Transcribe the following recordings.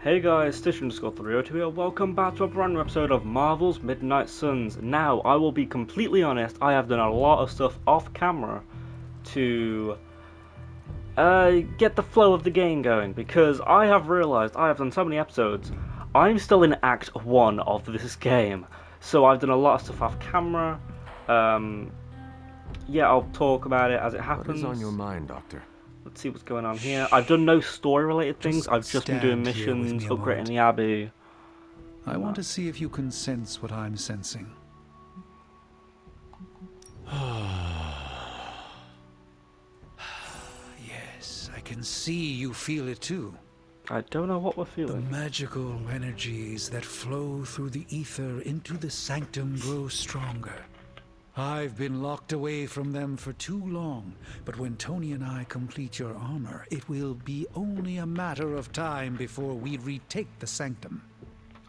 Hey guys, Stitch_302 here, welcome back to a brand new episode of Marvel's Midnight Suns. Now, I will be completely honest, I have done a lot of stuff off camera to get the flow of the game going, because I have realised I have done so many episodes, I'm still in Act 1 of this game. So I've done a lot of stuff off camera, yeah, I'll talk about it as it happens. What is on your mind, Doctor? Let's see what's going on here. I've done no story-related things. I've just been doing stand here with missions, me a upgrading moment. the Abbey. I want to see if you can sense what I'm sensing. Yes, I can see you feel it too. I don't know what we're The feeling. magical energies that flow through the ether into the sanctum grow stronger. I've been locked away from them for too long, but when Tony and I complete your armor, it will be only a matter of time before we retake the sanctum.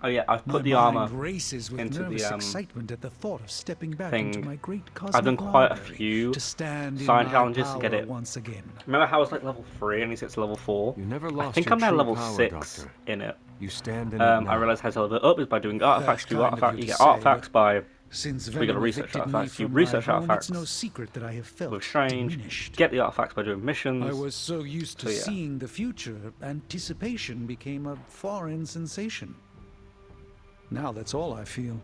Oh yeah, I've put the My mind armor races with into nervous the excitement at the thought of stepping back thing. into my great cosmic I've done quite a library few to stand in science my challenges to get power it. once again. Remember how I was like level 3 and he's at level 4? You never I lost think your I'm now true level power, 6 Doctor. in it. You stand in it I now. realised how to level it up is by doing artifacts. That's Do kind of artifacts. you You to get say, artifacts by Since we gotta Venom research evicted me artifacts. You from research my home, artifacts it's no secret that I have felt with Strange. diminished. Get the artifacts by doing missions. I was so used to So, yeah. seeing the future, anticipation became a foreign sensation. Now that's all I feel.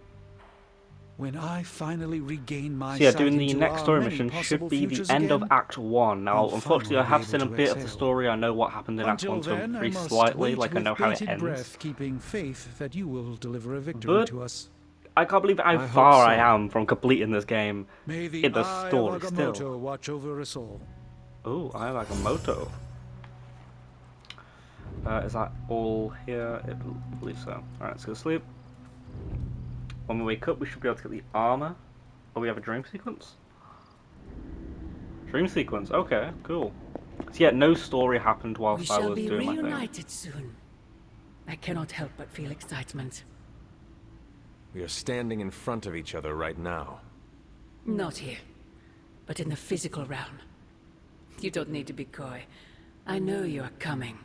When I finally regain my So yeah, sight doing the into next our story many mission should possible be the futures end of again, Act 1. Now, I'll unfortunately, I finally have be seen a able to bit of the exhale. story. I know what happened in Act 1 Until so then, I very must slightly, wait like I with know how it bated ends. breath, keeping faith that you will deliver a victory But to us. I can't believe how I hope far I so. am from completing this game May the in the eye story of still. Agamotto watch over us all. Oh, I like a moto. Is that all here? I believe so. Alright, let's go to sleep. When we wake up, we should be able to get the armor. Oh, we have a dream sequence? Dream sequence, okay, cool. So yeah, no story happened We whilst I shall was be doing my thing. reunited soon. I cannot help but feel excitement. We are standing in front of each other right now. Not here, but in the physical realm. You don't need to be coy. I know you are coming.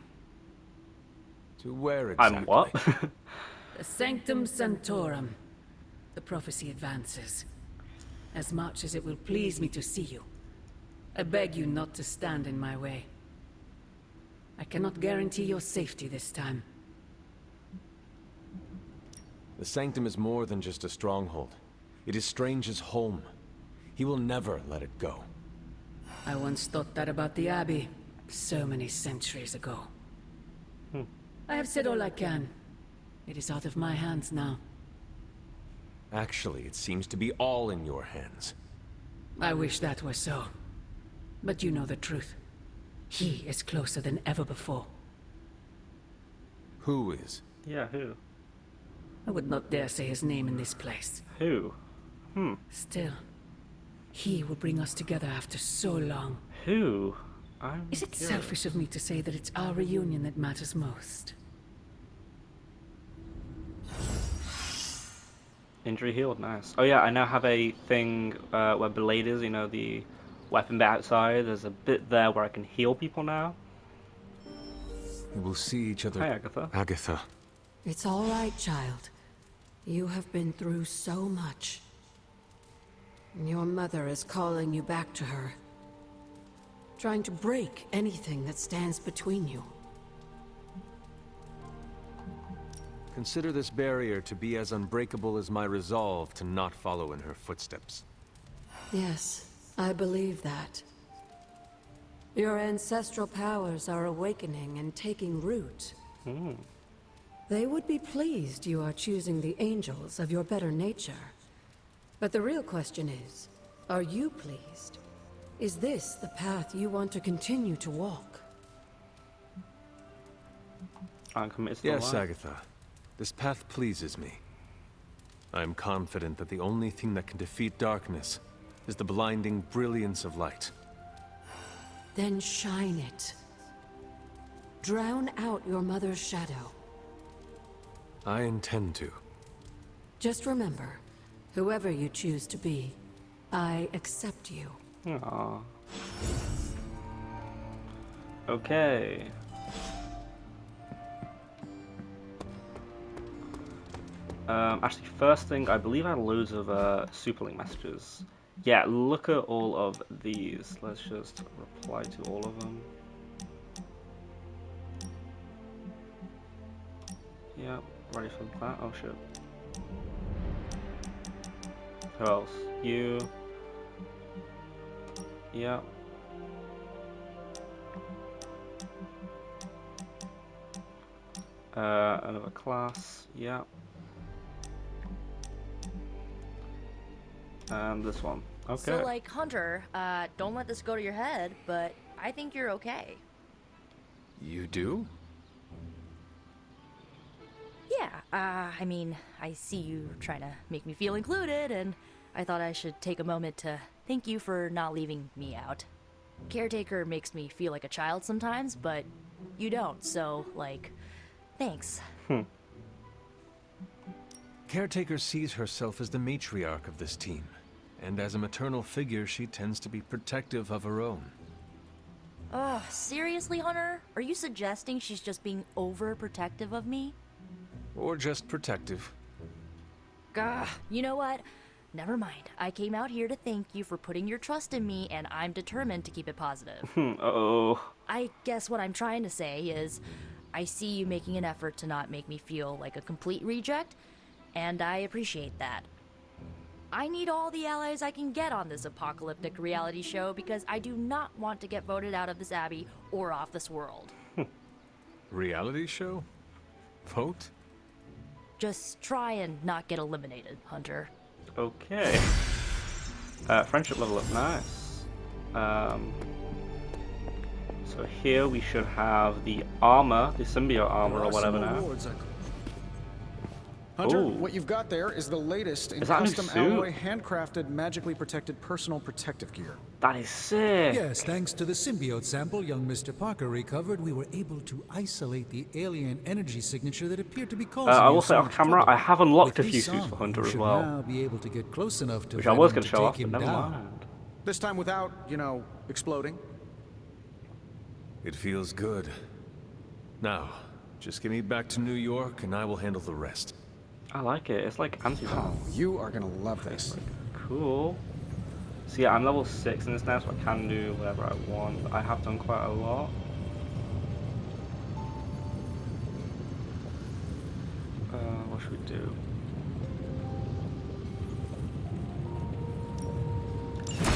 To where exactly? I'm what? The Sanctum Sanctorum. The prophecy advances. As much as it will please me to see you, I beg you not to stand in my way. I cannot guarantee your safety this time. The Sanctum is more than just a stronghold. It is Strange's home. He will never let it go. I once thought that about the Abbey, so many centuries ago. I have said all I can. It is out of my hands now. Actually, it seems to be all in your hands. I wish that were so. But you know the truth. He is closer than ever before. Who is? Yeah, who? I would not dare say his name in this place. Who? Still, he will bring us together after so long. Who? Is it selfish of me to say that it's our reunion that matters most? Injury healed, nice. Oh yeah, I now have a thing where Blade is, you know, the weapon bit outside. There's a bit there where I can heal people now. We will see each other. Hi, Agatha. Agatha. It's all right, child. You have been through so much. Your mother is calling you back to her. Trying to break anything that stands between you. Consider this barrier to be as unbreakable as my resolve to not follow in her footsteps. Yes, I believe that. Your ancestral powers are awakening and taking root. They would be pleased you are choosing the angels of your better nature. But the real question is, are you pleased? Is this the path you want to continue to walk? I'm committed to the Yes, light. Agatha. This path pleases me. I am confident that the only thing that can defeat darkness is the blinding brilliance of light. Then shine it. Drown out your mother's shadow. I intend to. Just remember, whoever you choose to be, I accept you. Aww. Okay. Actually, first thing, I believe I had loads of Superlink messages. Yeah, look at all of these. Let's just reply to all of them. Yeah, ready for that. Oh shit. Who else? You. Yeah. Another class. Yeah. And this one. Okay. So, like, Hunter, don't let this go to your head, but I think you're okay. You do? Yeah, I mean, I see you trying to make me feel included, and I thought I should take a moment to thank you for not leaving me out. Caretaker makes me feel like a child sometimes, but you don't, so, like, thanks. Caretaker sees herself as the matriarch of this team, and as a maternal figure, she tends to be protective of her own. Ugh, seriously, Hunter? Are you suggesting she's just being overprotective of me? Or just protective. Gah, you know what? Never mind. I came out here to thank you for putting your trust in me, and I'm determined to keep it positive. Uh-oh. I guess what I'm trying to say is, I see you making an effort to not make me feel like a complete reject, and I appreciate that. I need all the allies I can get on this apocalyptic reality show because I do not want to get voted out of this abbey or off this world. Reality show? Vote? Just try and not get eliminated, Hunter. Okay. Friendship level up, nice. So here we should have the armor, the symbiote armor or whatever now. Hunter, Ooh. what you've got there is the latest in Is that a new custom suit? alloy, handcrafted, magically protected personal protective gear. That is sick. Yes, thanks to the symbiote sample young Mr. Parker recovered, we were able to isolate the alien energy signature that appeared to be causing I you will so say off much camera, trouble. I have unlocked a With few this suits for armor, Hunter you as should well, now be able to get close enough to which I was Venom going to show off, take but him never down. mind. This time without, you know, exploding. It feels good. Now, just get me back to New York and I will handle the rest. I like it. It's like AntiVenom. You are gonna love this. Cool. So yeah, I'm level 6 in this now, so I can do whatever I want. I have done quite a lot. What should we do?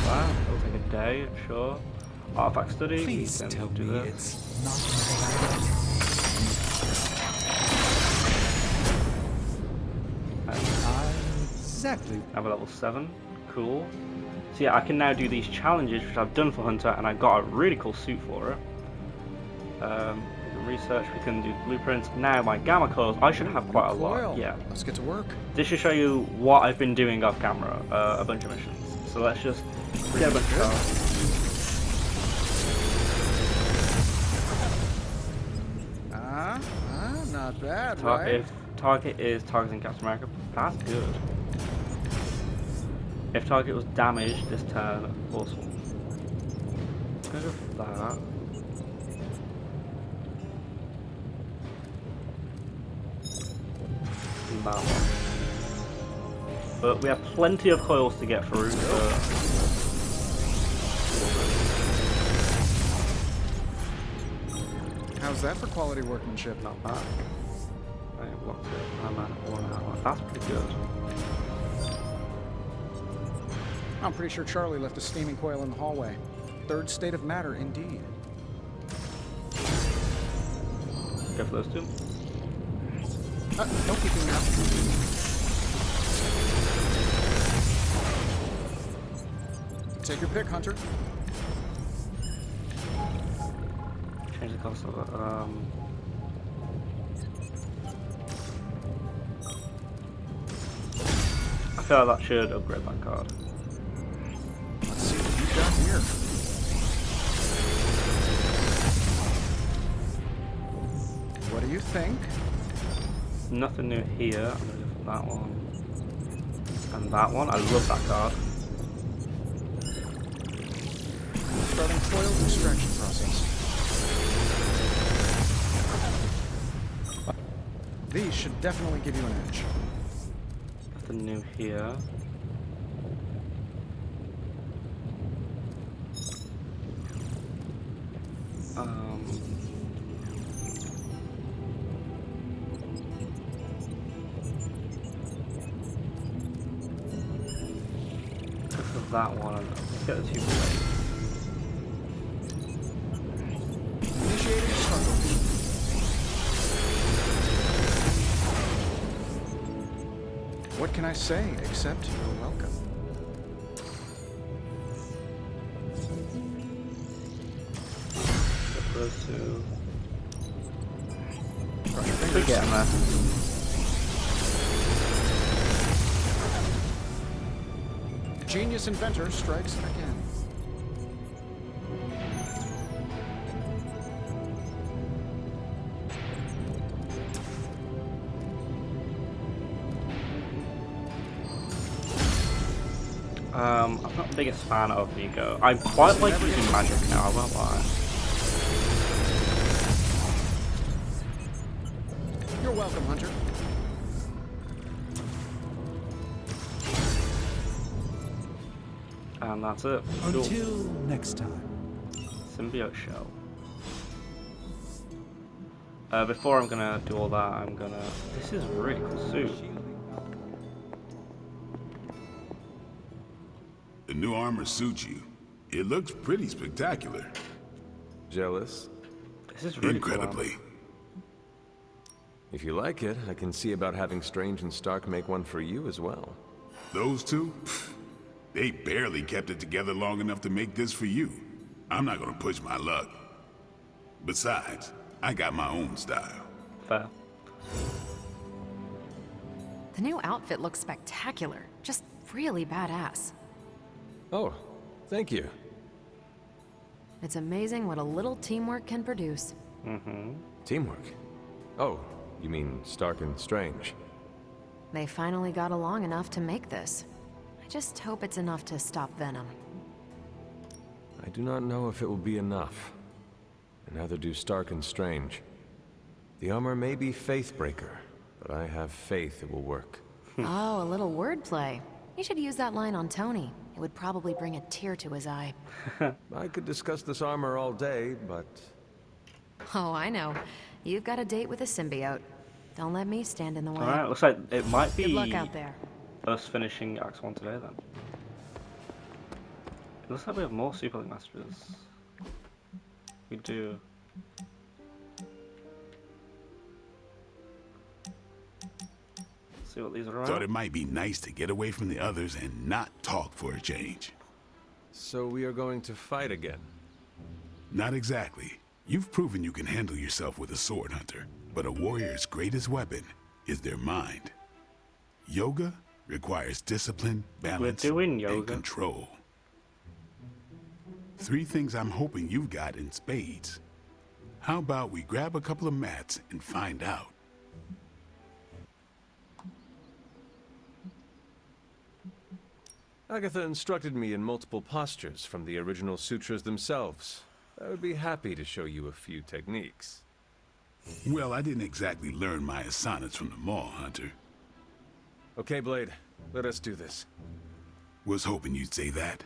Wow, it'll take a day, sure. Artifact study. Please we can tell do me this. it's not exactly. I'm at level 7. Cool. So yeah, I can now do these challenges, which I've done for Hunter, and I got a really cool suit for it. We can research, we can do blueprints. Now my gamma coils, I should have quite a lot. Coil. Yeah. Let's get to work. This should show you what I've been doing off camera, a bunch of missions. So let's just get a bunch of cars. Not bad, right? If target is targeting Captain America, that's good. If target was damaged this turn, awesome. Go with that. That one. But we have plenty of coils to get through. How's that for quality workmanship? Not bad. I blocked it. I'm at 1 hour. That's pretty good. I'm pretty sure Charlie left a steaming coil in the hallway. Third state of matter, indeed. Go for those two. No keeping now. Take your pick, Hunter. Change the cost of it. I feel like that should upgrade that card. Let's see what you got here. What do you think? Nothing new here. I'm gonna go for that one. And that one. I love that card. Starting coil extraction process. These should definitely give you an edge. Nothing new here. This is that one. Let's get the two blades. Initiating struggle. What can I say except you're welcome? Get those two. Cross your We're fingers. getting there. Genius inventor strikes again. I'm not the biggest fan of Vigo. I quite like using magic now, I won't lie. You're welcome, Hunter. And that's it. Cool. Until next time. Symbiote shell. Before I'm gonna do all that, I'm gonna... This is a really cool suit. The new armor suits you. It looks pretty spectacular. Jealous? This is really Incredibly. cool. If you like it, I can see about having Strange and Stark make one for you as well. Those two? Pfft, they barely kept it together long enough to make this for you. I'm not gonna push my luck. Besides, I got my own style. Fair. The new outfit looks spectacular. Just really badass. Oh, thank you. It's amazing what a little teamwork can produce. Mm-hmm. Teamwork? Oh, you mean Stark and Strange? They finally got along enough to make this. I just hope it's enough to stop Venom. I do not know if it will be enough. And neither do Stark and Strange. The armor may be Faithbreaker, but I have faith it will work. Oh, a little wordplay. You should use that line on Tony. It would probably bring a tear to his eye. I could discuss this armor all day, but... Oh, I know. You've got a date with a symbiote. Don't let me stand in the way. Alright, looks like it might be Good luck out there. us finishing Act 1 today then. It looks like we have more Super Link Masters. We do. See what these are Thought about. it might be nice to get away from the others and not talk for a change. So we are going to fight again. Not exactly. You've proven you can handle yourself with a sword, Hunter. But a warrior's greatest weapon is their mind. Yoga requires discipline, balance, doing and yoga. control. 3 things I'm hoping you've got in spades. How about we grab a couple of mats and find out? Agatha instructed me in multiple postures from the original sutras themselves. I would be happy to show you a few techniques. Well, I didn't exactly learn my asanas from the mall, Hunter. Okay, Blade, let us do this. Was hoping you'd say that.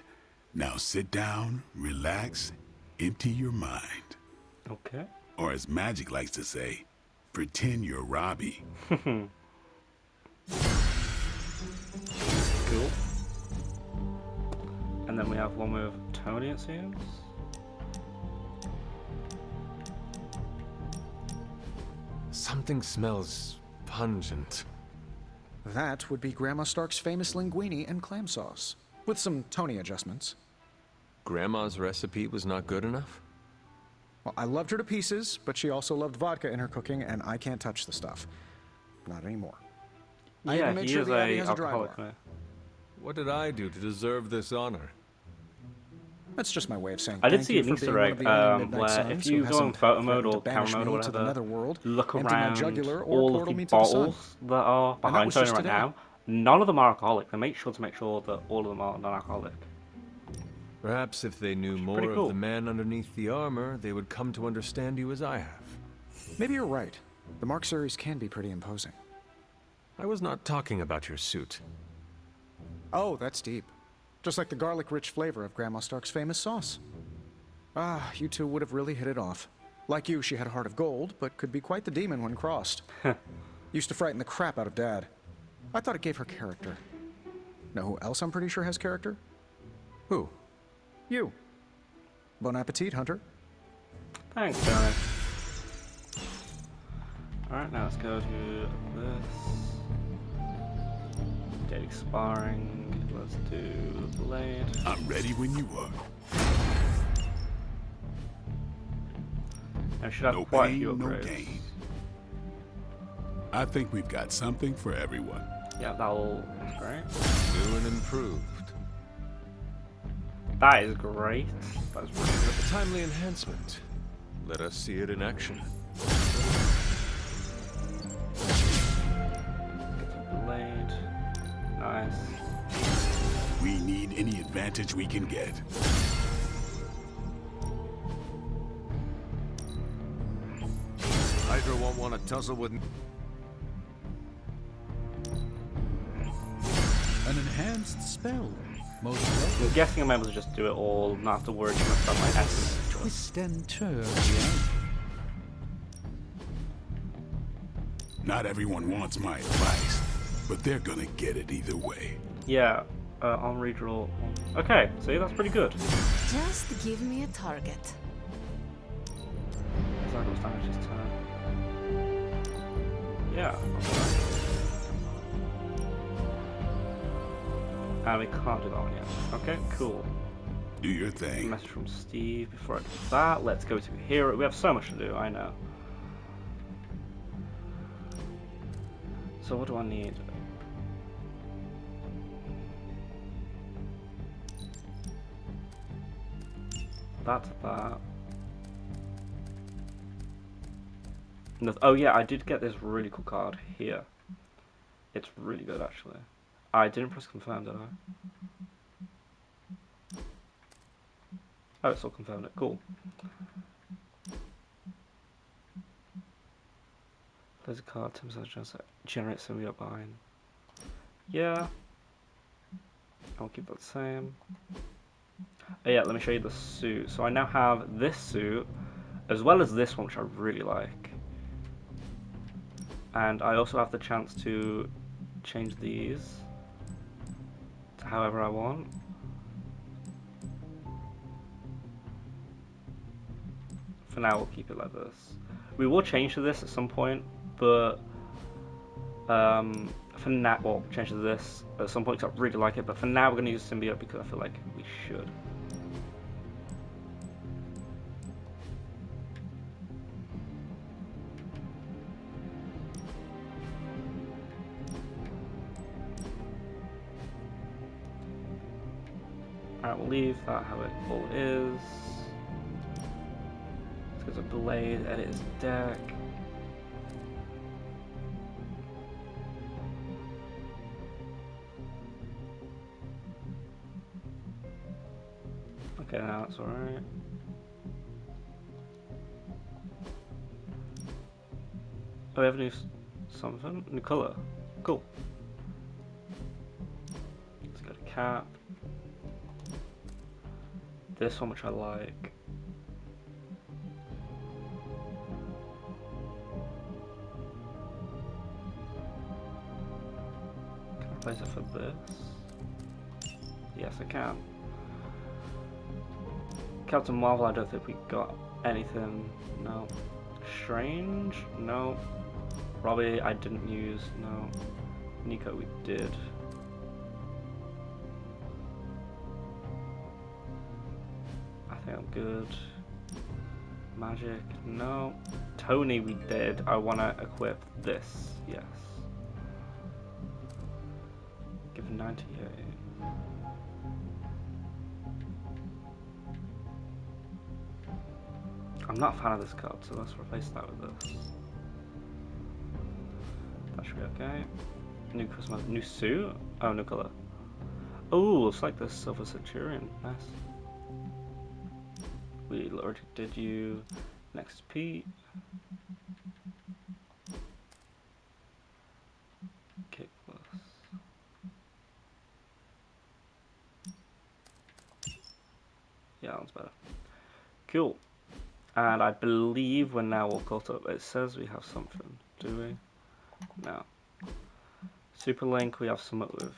Now sit down, relax, empty your mind. Okay. Or as Magic likes to say, pretend you're Robbie. Cool. And then we have one with Tony, it seems. Something smells pungent. That would be Grandma Stark's famous linguine and clam sauce, with some Tony adjustments. Grandma's recipe was not good enough? Well, I loved her to pieces, but she also loved vodka in her cooking, and I can't touch the stuff. Not anymore. I Yeah, even made he sure is the Abbey a has a dry alcoholic bar. now. What did I do to deserve this honor? That's just my way of saying I did thank see you an for Easter being one egg, of the only Midnight where Suns if who you go in hasn't photo mode threatened or to camera banish mode or me to the whatever, netherworld, look empty my around jugular, or all of portal the me to the sun. bottles that are that behind was Tony just right today. now. None of them are alcoholic. They make sure that all of them are non-alcoholic. Perhaps if they knew more pretty of cool. the man underneath the armor, they would come to understand you as I have. Maybe you're right. The Mark series can be pretty imposing. I was not talking about your suit. Oh, that's deep. Just like the garlic-rich flavor of Grandma Stark's famous sauce. Ah, you two would have really hit it off. Like you, she had a heart of gold, but could be quite the demon when crossed. Used to frighten the crap out of Dad. I thought it gave her character. Know who else I'm pretty sure has character? Who? You. Bon appetit, Hunter. Thanks, Johnny. Alright, now let's go to this. Dead expiring. Let's do the blade. I'm ready when you are. I should have No quite a few pain, no upgrades. gain. I think we've got something for everyone. Yeah, that's great. New and improved. That is great. That's really good. A timely enhancement. Let us see it in action. Blade. Nice. We need any advantage we can get. Hydra won't want to tussle with me. An enhanced spell. Most I'm welcome. guessing I'm able to just do it all, not have to worry too much about my essence. Twist and turn reality. Not everyone wants my advice, but they're gonna get it either way. Yeah, on redraw. Okay, see, that's pretty good. Just give me a target. Cycle's damage his turn. Yeah. And we can't do that one yet. Okay, cool. Do your thing. Message from Steve. Before I do that, let's go to hero. We have so much to do, I know. So what do I need? That's that. No, oh yeah, I did get this really cool card here. It's really good actually. I didn't press confirm, did I? Oh, it's all confirmed it. Cool. There's a card, 10% chance to generate symbiote bind. Yeah. I'll keep that the same. Oh yeah, let me show you the suit. So I now have this suit, as well as this one, which I really like. And I also have the chance to change these to however I want. For now, we'll keep it like this. We will change to this at some point, but for now, well, change to this at some point because I really like it. But for now, we're going to use symbiote because I feel like we should. Alright, we'll leave that how it all is. Let's go to Blade, edit his deck. Okay, now that's alright. Oh, we have a new something? New colour. Cool. Let's go to Cap. This one, which I like. Can I place it for this? Yes, I can. Captain Marvel, I don't think we got anything. No. Strange? No. Robbie, I didn't use. No. Nico, we did. I think I'm good. Magic? No. Tony, we did. I want to equip this. Yes. Give 98. I'm not a fan of this card, so let's replace that with this. That should be okay. New customer, new suit? Oh, new color. Oh, looks like the Silver Centurion. Nice. We already did you. Next Pete. Yeah, that's better. Cool. And I believe we're now all caught up. It says we have something, do we? No. Superlink, we have something with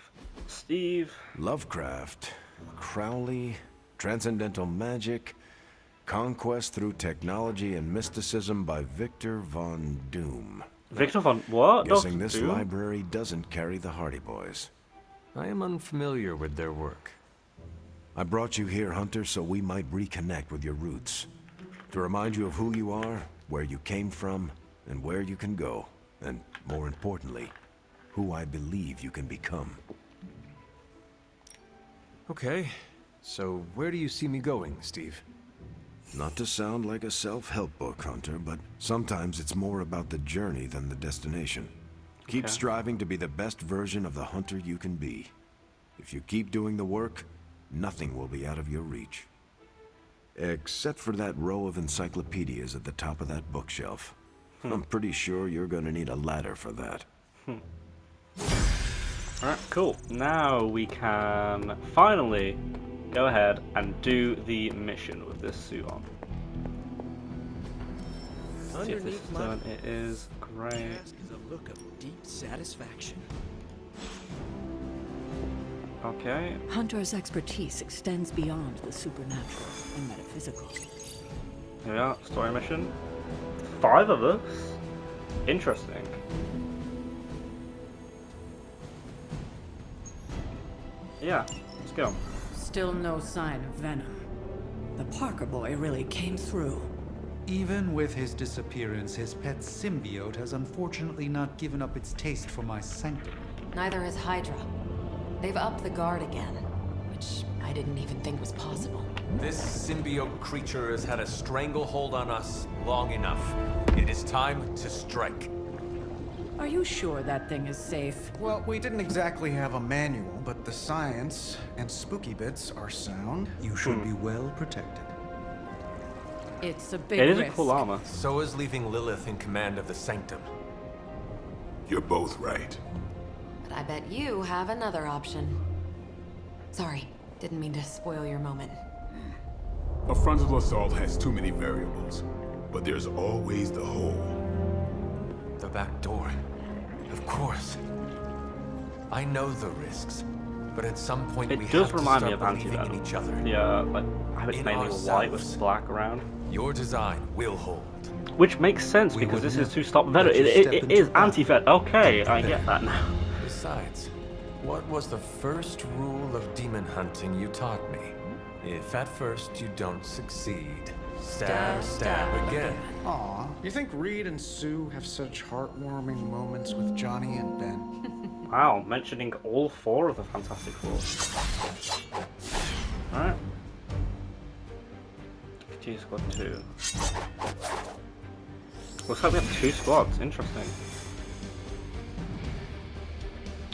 Steve. Lovecraft, Crowley, transcendental magic, conquest through technology and mysticism by Victor von Doom. Victor von what? Guessing Dr. this Doom? library doesn't carry the Hardy Boys. I am unfamiliar with their work. I brought you here, Hunter, so we might reconnect with your roots. To remind you of who you are, where you came from, and where you can go. And more importantly, who I believe you can become. Okay, so where do you see me going, Steve? Not to sound like a self-help book, Hunter, but sometimes it's more about the journey than the destination. Keep striving to be the best version of the Hunter you can be. If you keep doing the work, nothing will be out of your reach. Except for that row of encyclopedias at the top of that bookshelf. I'm pretty sure you're gonna need a ladder for that. Alright, cool. Now we can finally go ahead and do the mission with this suit on. See if this is done. It is great. Is a look of deep satisfaction. Okay. Hunter's expertise extends beyond the supernatural and metaphysical. Here we are, story mission. 5 of us? Interesting. Yeah, let's go. Still no sign of Venom. The Parker boy really came through. Even with his disappearance, his pet symbiote has unfortunately not given up its taste for my sanctum. Neither has Hydra. They've upped the guard again, which I didn't even think was possible. This symbiote creature has had a stranglehold on us long enough. It is time to strike. Are you sure that thing is safe? Well, we didn't exactly have a manual, but the science and spooky bits are sound. You should be well protected. It's a big It is a risk. cool armor. So is leaving Lilith in command of the Sanctum. You're both right. But I bet you have another option. Sorry, didn't mean to spoil your moment. A frontal assault has too many variables, but there's always the hole. The back door. Of course. I know the risks, but at some point we It have does to remind me start of believing in AntiVenom. each other. Yeah, like how it's In mainly white with ourselves. black around. Your design will hold. Which makes sense We because would this is never to stop Venom. let you It step is into battle. anti-Venom. Okay, I get that now. Besides, what was the first rule of demon hunting you taught me? If at first you don't succeed, stab again. Aw, you think Reed and Sue have such heartwarming moments with Johnny and Ben? Wow, mentioning all 4 of the Fantastic Four. Alright. G Squad 2. Looks like we have 2 squads. Interesting.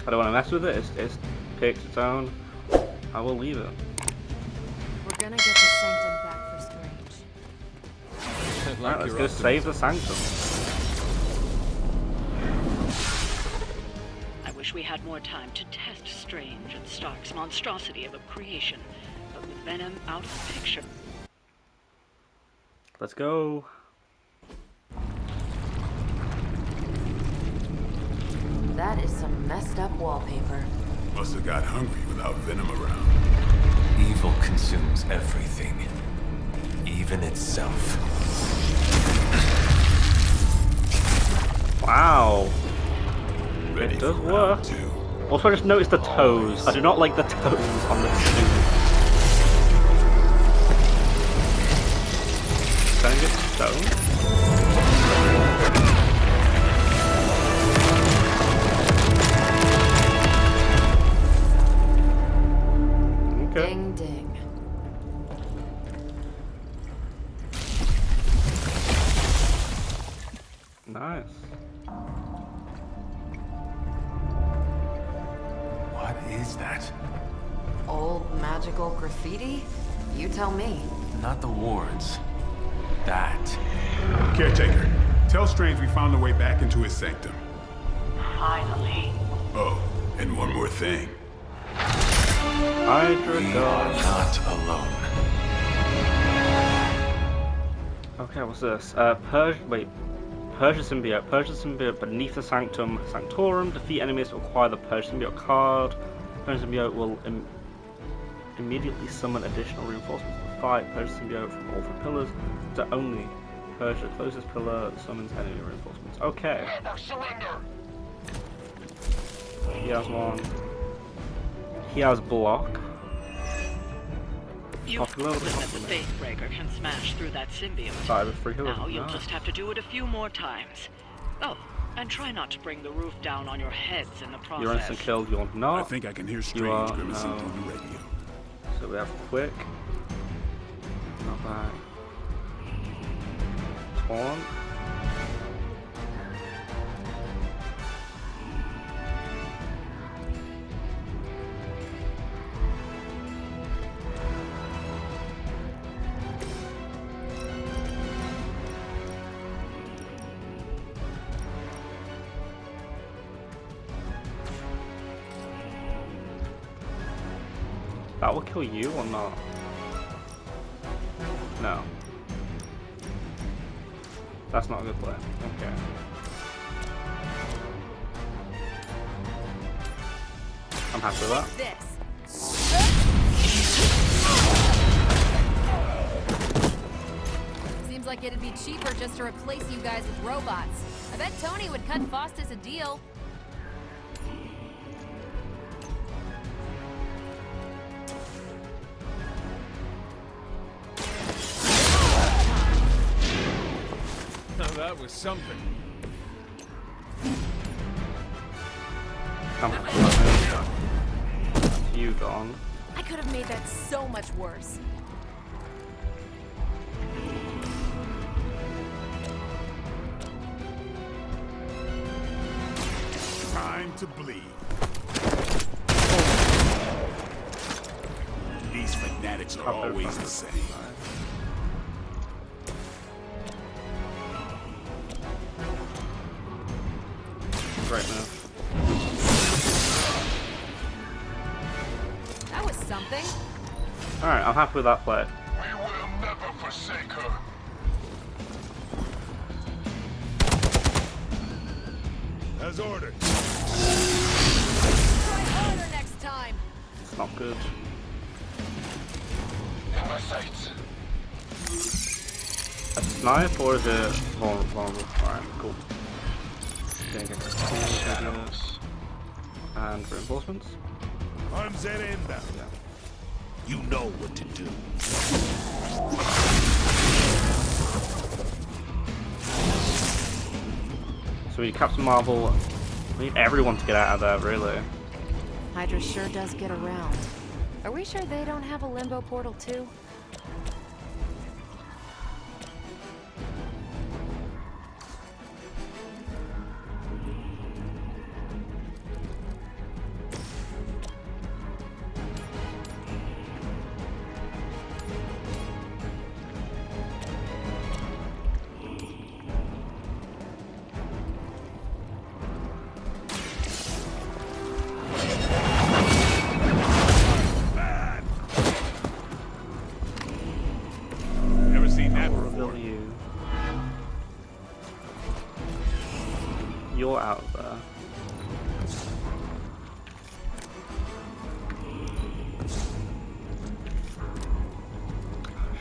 I don't want to mess with it. It's picked its own. I will leave it. We're gonna get the Sanctum back for Strange. Alright, let's go save the Sanctum. I wish we had more time to test Strange and Stark's monstrosity of a creation, but with Venom out of the picture. Let's go. That is some messed up wallpaper. Must have got hungry without Venom around. Evil consumes everything, even itself. Wow. Ready It does for work. round 2. Also, I just noticed the toes. I do not like the toes on the suit. Can I get stone? Okay. Ding ding. Nice. What is that? Old magical graffiti? You tell me. Not the wards. That. Caretaker, tell Strange we found a way back into his sanctum. Finally. Oh, and one more thing. Hydra We are dog. not alone. Okay, what's this? Persia symbiote. Persia symbiote beneath the Sanctum Sanctorum. Defeat enemies to acquire the Persia symbiote card. Persia symbiote will immediately summon additional reinforcements to the fight. Persia symbiote from all 3 pillars. To only Persia closest pillar summons enemy reinforcements. Okay. He has one. He has block. You've proven that the Faithbreaker can smash through that symbiote. Now you'll just have to do it a few more times. Oh, and try not to bring the roof down on your heads in the process. You're instant killed, you're not. I think I can hear Strange grimacing through the radio. So we have quick. Not bad. Taunt. That will kill you or not? No. That's not a good play. Okay. I'm happy with that. Seems like it'd be cheaper just to replace you guys with robots. I bet Tony would cut Faustus a deal. That was something. I'm happy with that. You gone. I could have made that so much worse. Time to bleed. These fanatics are always the same. Right now. That was something. Alright, I'm happy with that play. We will never forsake her. As ordered. Try harder next time. It's not good. In my sights. A snipe or is it vulnerable? Alright, cool. Gonna get and reinforcements. Arms at inbound. Yeah. You know what to do. So we need Captain Marvel. We need everyone to get out of there, really. Hydra sure does get around. Are we sure they don't have a limbo portal too? You're out of there.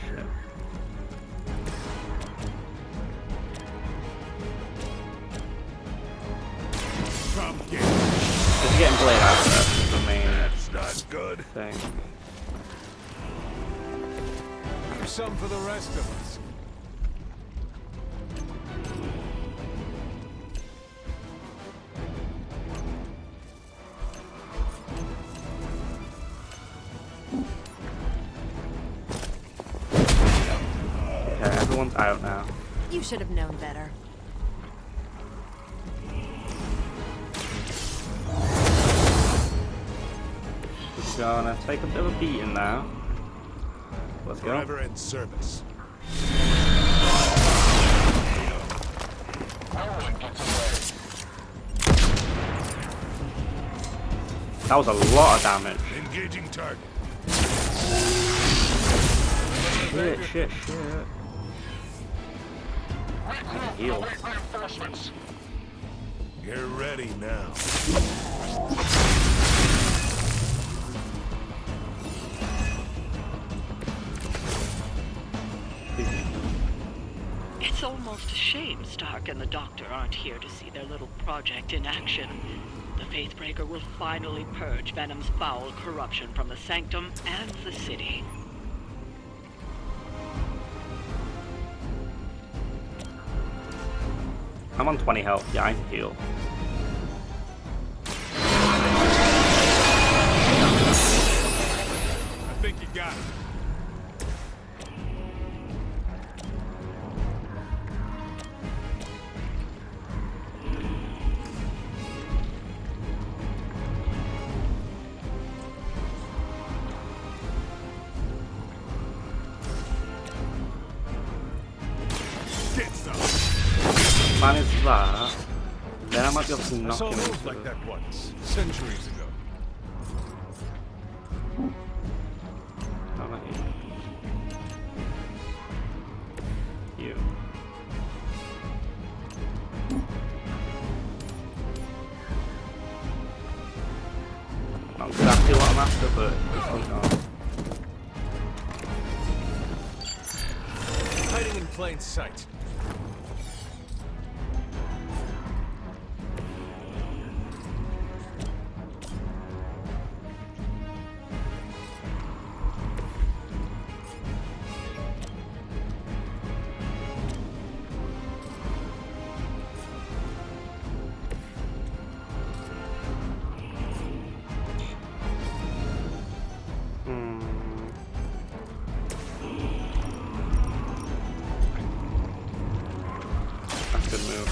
Shit. Come get Just getting Blade out of there is the main That's not good. thing. Some for the rest of us. Okay, everyone's out now. You should have known better. We're gonna take a bit of a beating now. Let's go. Forever in service. That was a lot of damage. Engaging target. Shit. Heal. Reinforcements. Get ready now. It's almost a shame Stark and the Doctor aren't here to see their little project in action. The Faithbreaker will finally purge Venom's foul corruption from the Sanctum and the city. I'm on 20 health. Yeah, I can heal. I think you got it. Manage that, then I might be able to knock him into like that once, centuries ago. How about you? You. Not exactly what I'm after, but this one's not. Hiding in plain sight. That's a good move.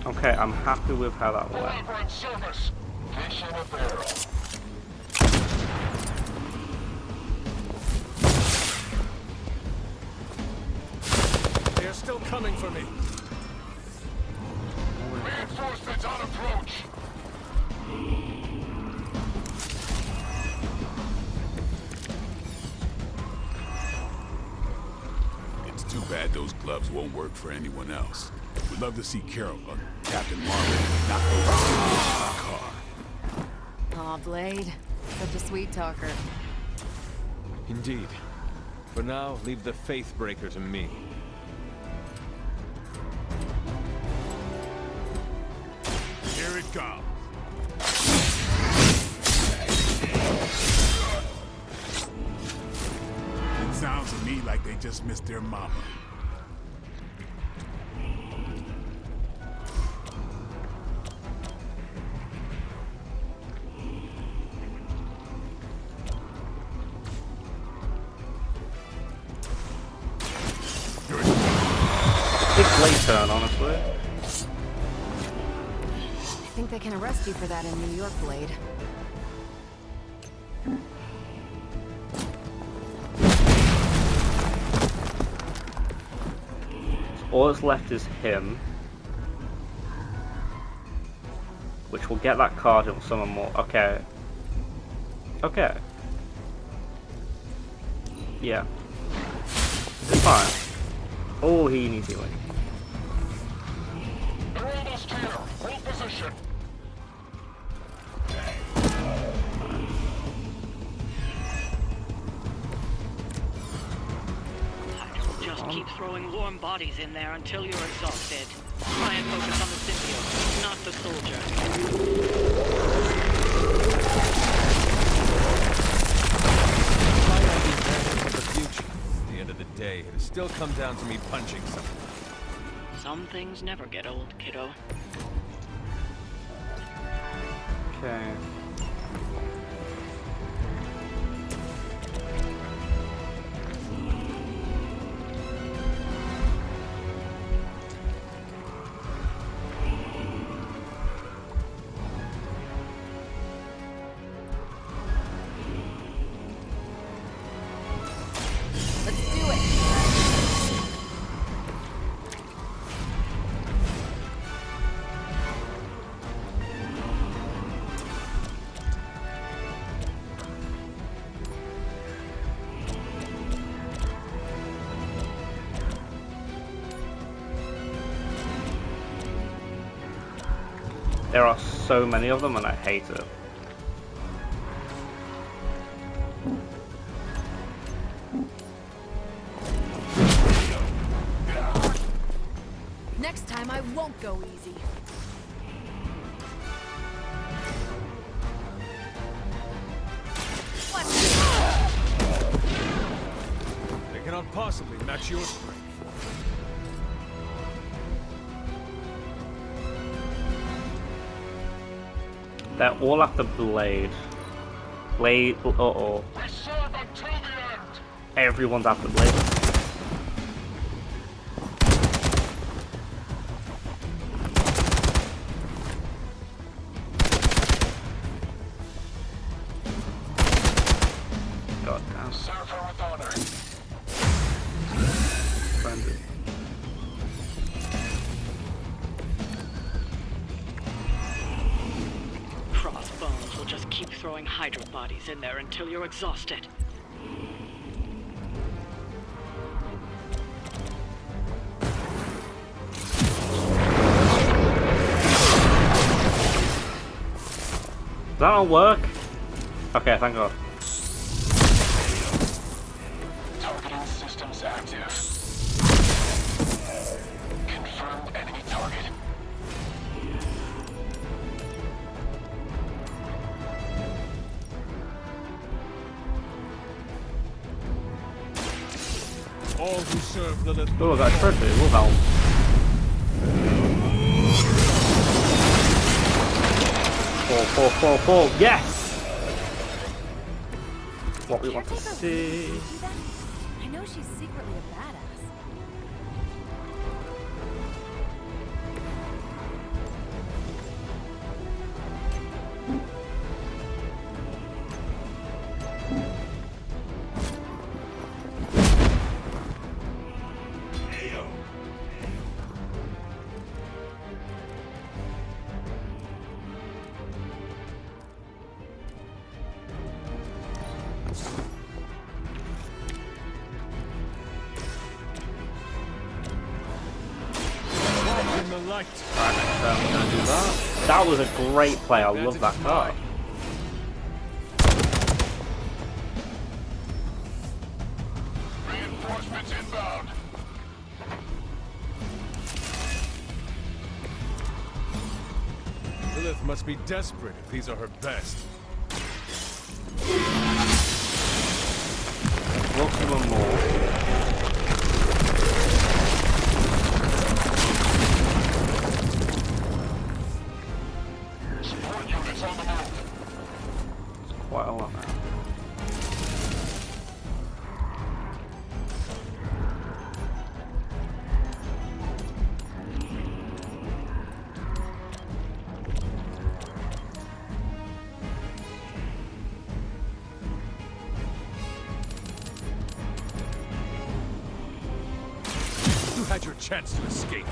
Okay, I'm happy with how that went. They're still coming for me. Reinforcements on approach. It's too bad those gloves won't work for anyone else. We'd love to see Carol or Captain Marvel knock those things in the car. Aw, Blade. Such a sweet talker. Indeed. For now, leave the Faithbreaker to me. Here it comes. It sounds to me like they just missed their mama. Big Blade turn, honestly. I think they can arrest you for that in New York, Blade. All that's left is him, which will get that card and summon more. Okay. Okay. Yeah. It's fine. Oh, he needs healing. They're almost here. Hold position. Just keep throwing warm bodies in there until you're exhausted. Try and focus on the symbiote, not the soldier. The future. At the end of the day, it'll still come down to me punching something. Some things never get old, kiddo. Okay. There are so many of them and I hate it. Next time I won't go easy. They cannot possibly match your strength. They're all after Blade. Blade, uh-oh. We serve until the end. Everyone's after Blade. God damn. Serve her with honor. Frenzy. Crossbones will just keep throwing Hydra bodies in there until you're exhausted. Does that not work? Okay, thank God. Targeting systems active. Confirmed enemy target. All who serve Lilith. Oh, that trophy will help. Fall. Yes! What we want to see. I know she's secretly a badass. Walk in the light. Alright, next turn we're gonna do that. That was a great play, I love that card. Reinforcements inbound. Lilith must be desperate if these are her best. Look for them more. Support units on the move. Quite a lot now. You had your chance to escape.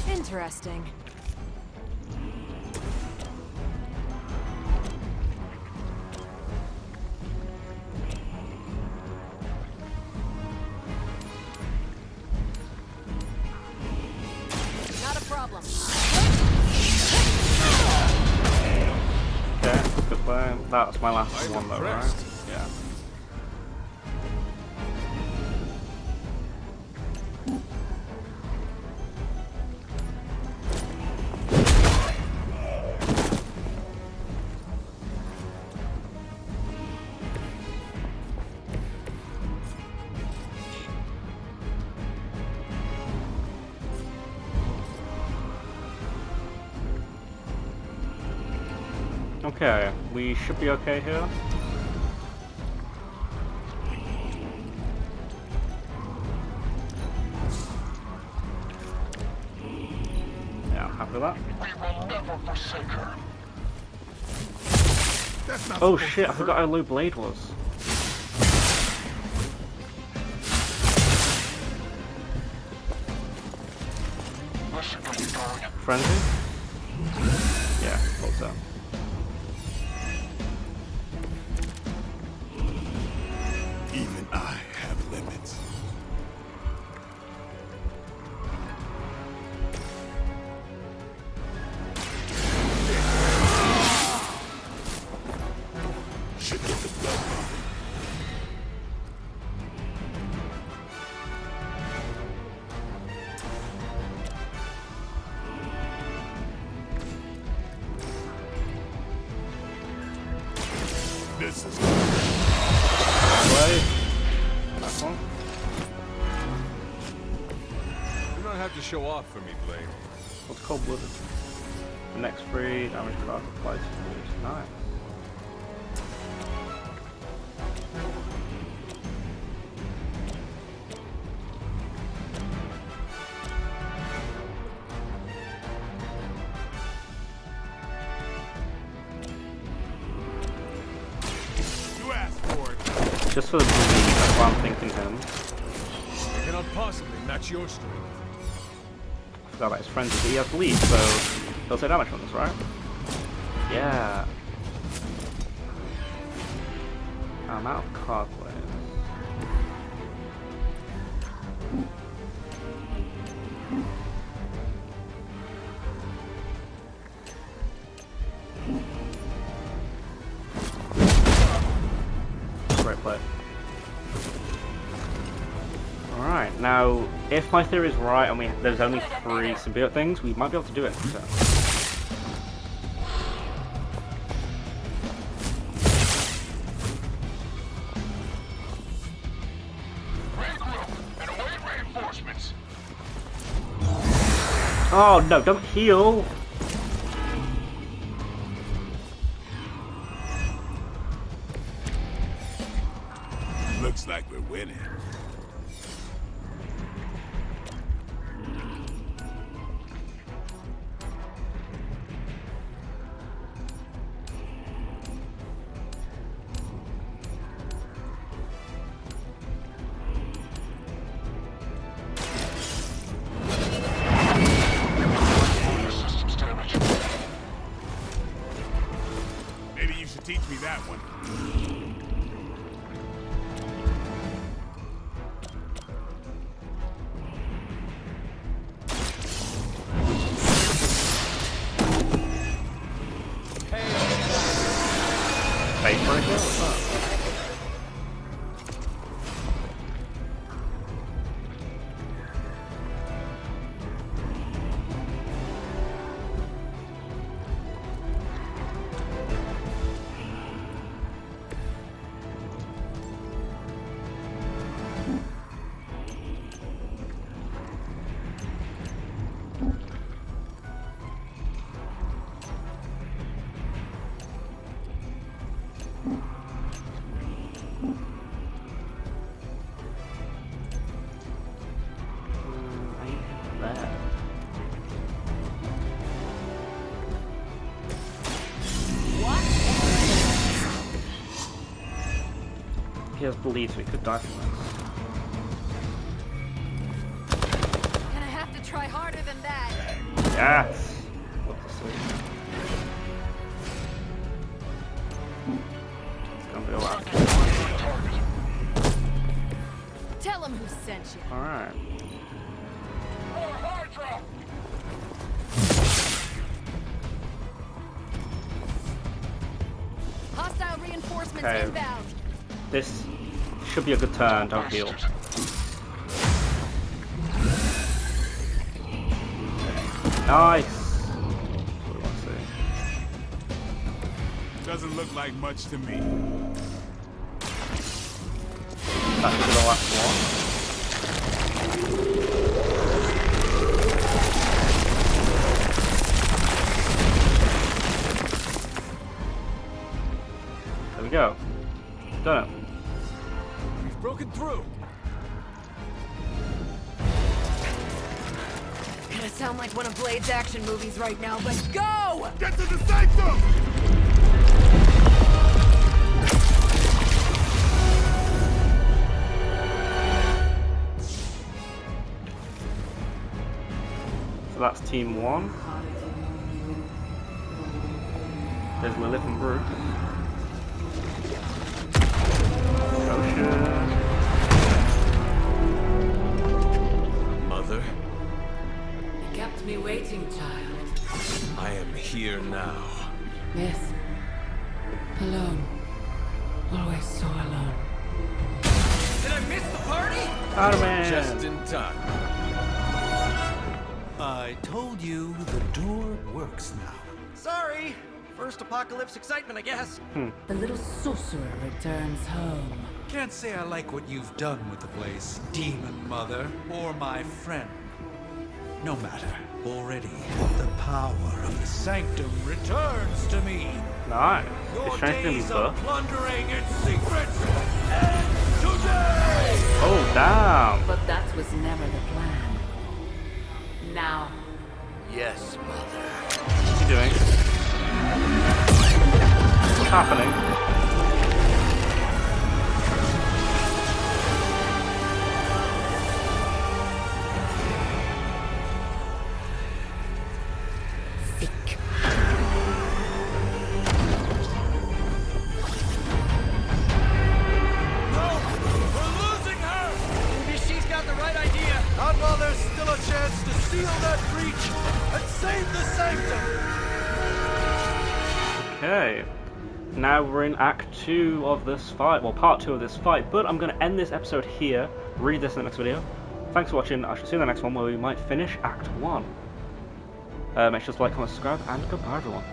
Interesting. Not a problem. Okay, good play. That's my last I'm one though, right? impressed. Yeah. Okay, we should be okay here. Yeah, I'm happy with that. We will never forsake her. That's not Oh supposed shit, to I forgot how low Blade was. This should get you going. Frenzy? Yeah, thought so. Even I have limits. This is Right. Last one. You don't have to show off for me, Blade. What's cold-blooded? The next 3 damage card applies to moves. Nice. you asked for it. Just for the bleed, that's why I'm thinking him. I cannot possibly match your strength. I forgot about his friends, but he has bleed, so he'll take damage from this, right? Yeah. I'm out of card players. Great play. Alright, now, if my theory is right and there's only 3 symbiote things, we might be able to do it. So. Regroup and await reinforcements. Oh no, don't heal! Looks like we're winning. Systems damage. Maybe you should teach me that one. Face breaker? What's that? Ain't that. He has bleed, so he could die from this. Gonna have to try harder than that. Yes! What the sleep? It's gonna be a lot. Tell him who sent you. Alright. Hostile reinforcements Okay. inbound. This should be a good turn, don't heal. Nice! That's what I want to see. Doesn't look like much to me. Back to the last one. There we go. Done it. We've broken through. Gonna sound like one of Blade's action movies right now, but go! Get to the sanctum! So that's team 1. There's Lilith and Brute. Ocean. Mother, You kept me waiting, child. I am here now. Yes. Alone. Always so alone. Did I miss the party? Spider-Man! Just in time. I told you the door works now. Sorry. First apocalypse excitement, I guess. The little sorcerer returns home. Can't say I like what you've done with the place, Demon Mother, or my friend. No matter. Already, the power of the Sanctum returns to me. Nice. Your It's trying to be days of buff. plundering its secrets end today! Oh, damn. But that was never the plan. Now, Yes, Mother. What's he doing? What's happening? Not while there's still a chance to seal that breach and save the Sanctum! Okay. Now we're in Act 2 of this fight. Well, Part 2 of this fight. But I'm going to end this episode here. Read this in the next video. Thanks for watching. I shall see you in the next one where we might finish Act 1. Make sure to like, comment, subscribe, and goodbye, everyone.